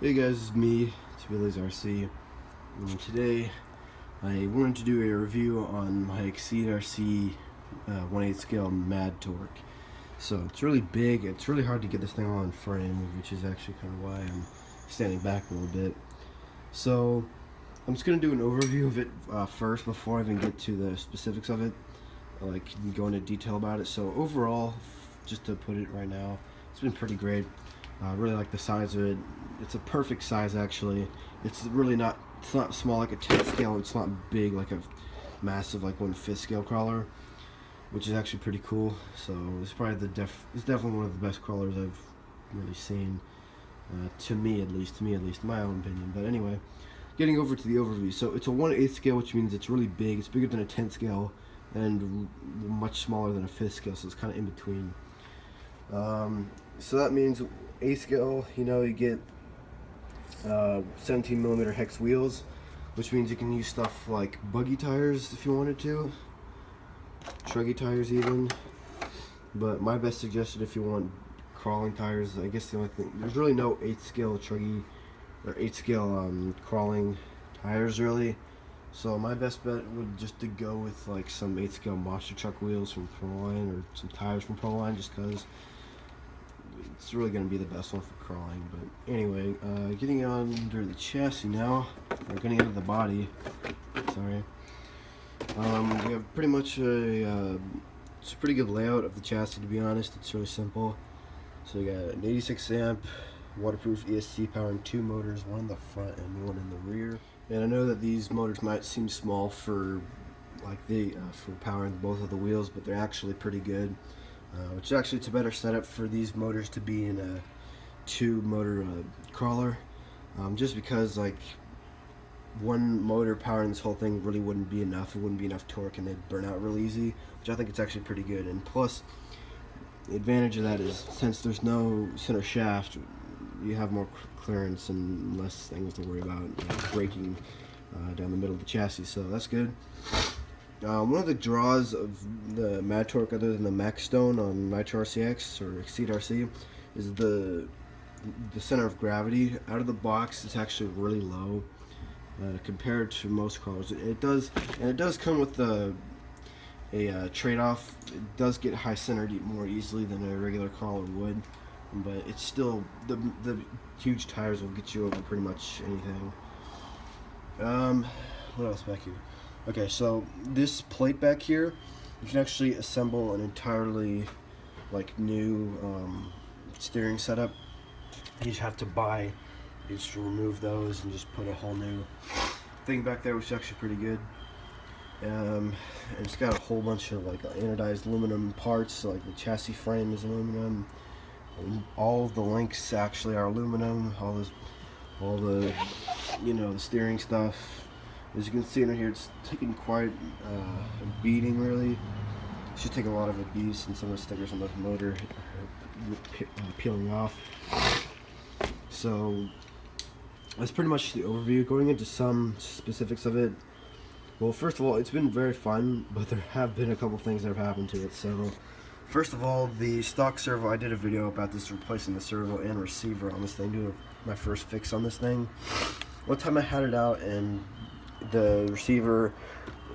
Hey guys, it's me, it's Billy's RC, and today I wanted to do a review on my Exceed RC 1/8 scale Madtorque. So it's really big, it's really hard to get this thing all in frame, which is actually kind of why I'm standing back a little bit. So I'm just going to do an overview of it first before I even get to the specifics of it, like go into detail about it. So overall, just to put it right now, it's been pretty great. I really like the size of it. It's a perfect size actually. It's really not, it's not small like a 10 scale, it's not big like a massive like 1/5 scale crawler, which is actually pretty cool. So it's probably it's definitely one of the best crawlers I've really seen, to me at least, in my own opinion. But anyway, getting over to the overview. So it's a 1/8 scale, which means it's really big. It's bigger than a 10 scale and much smaller than a 5th scale, so it's kind of in between. So that means 8 scale, you get 17mm hex wheels, which means you can use stuff like buggy tires if you wanted to, truggy tires even. But my best suggestion if you want crawling tires, I guess the only thing, there's really no 8 scale truggy or 8 scale crawling tires really. So my best bet would just to go with like some 8 scale monster truck wheels from Proline or some tires from Proline, just because it's really going to be the best one for crawling. But anyway, getting under the chassis now, or getting under the body, sorry. We have pretty much it's a pretty good layout of the chassis, to be honest. It's really simple. So you got an 86 amp waterproof ESC powering 2 motors, one in the front and one in the rear. And I know that these motors might seem small for for powering both of the wheels, but they're actually pretty good. Which actually, it's a better setup for these motors to be in a 2-motor crawler, just because like one motor powering this whole thing really wouldn't be enough. It wouldn't be enough torque, and they'd burn out real easy, which I think it's actually pretty good. And plus, the advantage of that is, since there's no center shaft, you have more clearance and less things to worry about breaking down the middle of the chassis, so that's good. One of the draws of the Madtorque, other than the Max Stone on Nitro RCX or Exceed RC, is the center of gravity. Out of the box, it's actually really low compared to most crawlers. It does come with a trade-off. It does get high centered more easily than a regular crawler would, but it's still, the huge tires will get you over pretty much anything. What else back here? Okay, so this plate back here, you can actually assemble an entirely new steering setup. You just have to remove those and just put a whole new thing back there, which is actually pretty good. And it's got a whole bunch of anodized aluminum parts, so the chassis frame is aluminum. And all of the links actually are aluminum. All the the steering stuff. As you can see in here, it's taking quite a beating, really. It should take a lot of abuse, and some of the stickers on the motor are peeling off. So that's pretty much the overview. Going into some specifics of it, well, first of all, it's been very fun, but there have been a couple things that have happened to it. So first of all, the stock servo, I did a video about this, replacing the servo and receiver on this thing, doing my first fix on this thing. One time I had it out and the receiver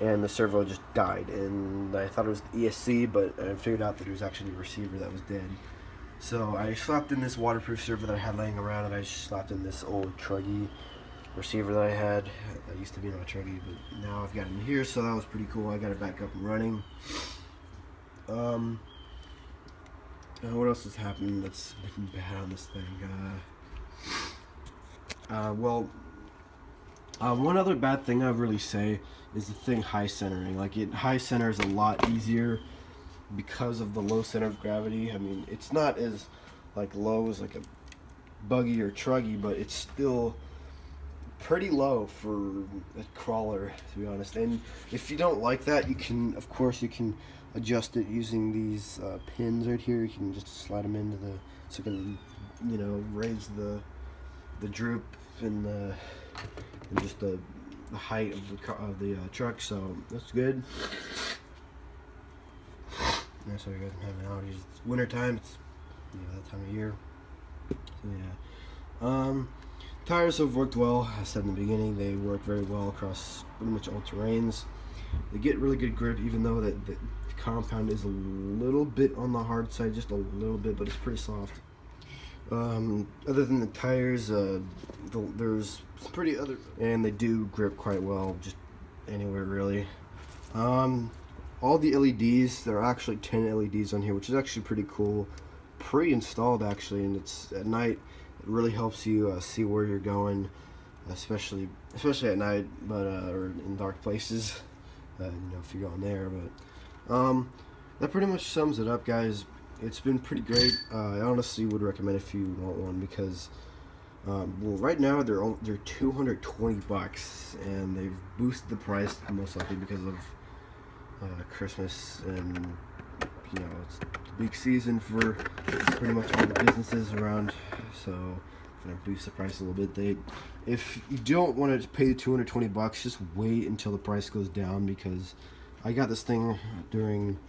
and the servo just died, and I thought it was the ESC, but I figured out that it was actually the receiver that was dead. So I slapped in this waterproof servo that I had laying around, and I just slapped in this old truggy receiver that I had that used to be in my truggy, but now I've got it in here, so that was pretty cool. I got it back up and running. What else has happened that's been bad on this thing? One other bad thing I'd really say is the thing high centering. High centers a lot easier because of the low center of gravity. I mean, it's not as low as a buggy or truggy, but it's still pretty low for a crawler, to be honest. And if you don't like that, you can adjust it using these pins right here. You can just slide them into so you can raise the droop and just the height of the truck. So that's good. That's why you guys can have nowadays. It's winter time. It's that time of year. So yeah. Tires have worked well. I said in the beginning, they work very well across pretty much all terrains. They get really good grip, even though the compound is a little bit on the hard side, just a little bit, but it's pretty soft. Other than the tires, there's some pretty other, and they do grip quite well, just anywhere really. All the LEDs, there are actually 10 LEDs on here, which is actually pretty cool. Pre-installed actually, and it's at night. It really helps you see where you're going, especially at night, but or in dark places. You know, if you're going there, but that pretty much sums it up, guys. It's been pretty great. I honestly would recommend if you want one, because well, right now they're 220 bucks, and they've boosted the price most likely because of Christmas, and you know, it's the big season for pretty much all the businesses around, so I'm gonna boost the price a little bit. If you don't want to pay the 220 bucks, just wait until the price goes down, because I got this thing during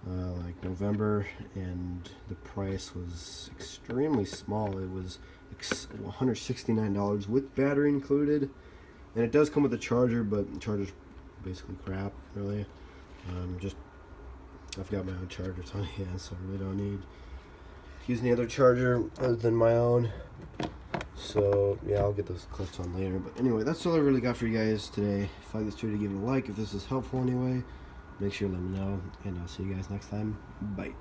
like November, and the price was extremely small. It was $169 with battery included, and it does come with a charger, but the charger's basically crap, really. I've got my own charger on hand, so I really don't need to use any other charger other than my own. So yeah, I'll get those clips on later. But anyway, that's all I really got for you guys today. If I like this video, give it a like. If this is helpful anyway, make sure to let me know, and I'll see you guys next time. Bye.